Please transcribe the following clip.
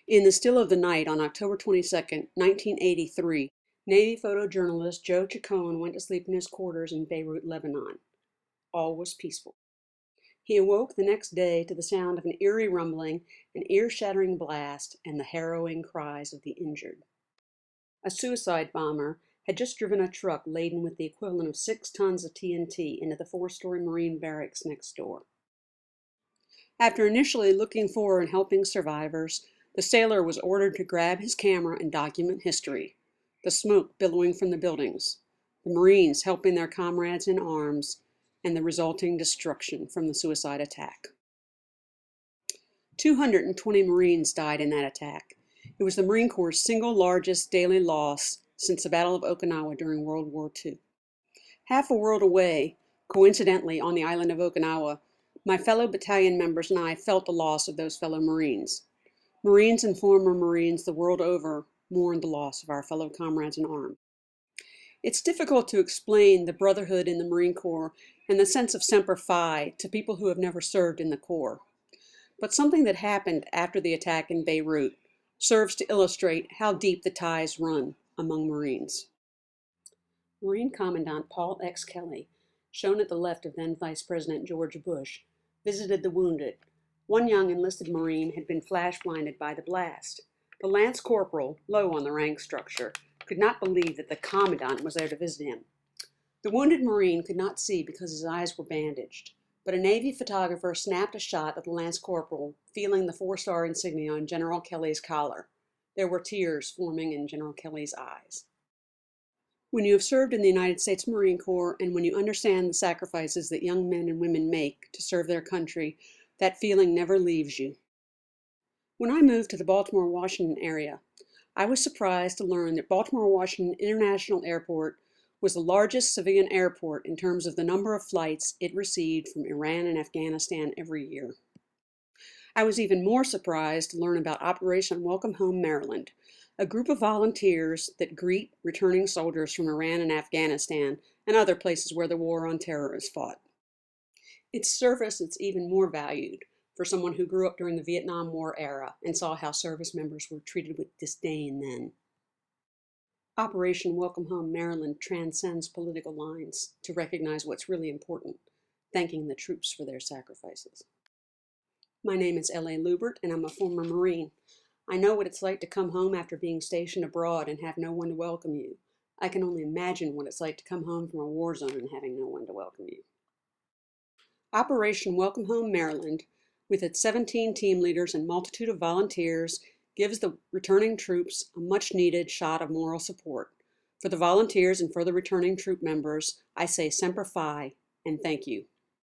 In the still of the night on October 22, 1983, Navy photojournalist Joe Chacon went to sleep in his quarters in Beirut, Lebanon. All was peaceful. He awoke the next day to the sound of an eerie rumbling, an ear-shattering blast, and the harrowing cries of the injured. A suicide bomber had just driven a truck laden with the equivalent of 6 tons of TNT into the 4-story Marine barracks next door. After initially looking for and helping survivors, the sailor was ordered to grab his camera and document history, the smoke billowing from the buildings, the Marines helping their comrades in arms, and the resulting destruction from the suicide attack. 220 Marines died in that attack. It was the Marine Corps' single largest daily loss since the Battle of Okinawa during World War II. Half a world away, coincidentally on the island of Okinawa, my fellow battalion members and I felt the loss of those fellow Marines. Marines and former Marines the world over mourned the loss of our fellow comrades in arms. It's difficult to explain the brotherhood in the Marine Corps and the sense of Semper Fi to people who have never served in the Corps. But something that happened after the attack in Beirut serves to illustrate how deep the ties run among Marines. Marine Commandant Paul X. Kelly, shown at the left of then Vice President George Bush, visited the wounded. One young enlisted Marine had been flash-blinded by the blast. The Lance Corporal, low on the rank structure, could not believe that the Commandant was there to visit him. The wounded Marine could not see because his eyes were bandaged, but a Navy photographer snapped a shot of the Lance Corporal feeling the 4-star insignia on General Kelly's collar. There were tears forming in General Kelly's eyes. When you have served in the United States Marine Corps and when you understand the sacrifices that young men and women make to serve their country, that feeling never leaves you. When I moved to the Baltimore, Washington area, I was surprised to learn that Baltimore, Washington International Airport was the largest civilian airport in terms of the number of flights it received from Iran and Afghanistan every year. I was even more surprised to learn about Operation Welcome Home Maryland, a group of volunteers that greet returning soldiers from Iran and Afghanistan and other places where the war on terror is fought. It's service that's even more valued for someone who grew up during the Vietnam War era and saw how service members were treated with disdain then. Operation Welcome Home Maryland transcends political lines to recognize what's really important, thanking the troops for their sacrifices. My name is L.A. Lubert, and I'm a former Marine. I know what it's like to come home after being stationed abroad and have no one to welcome you. I can only imagine what it's like to come home from a war zone and having no one to welcome you. Operation Welcome Home Maryland, with its 17 team leaders and multitude of volunteers, gives the returning troops a much-needed shot of moral support. For the volunteers and for the returning troop members, I say Semper Fi and thank you.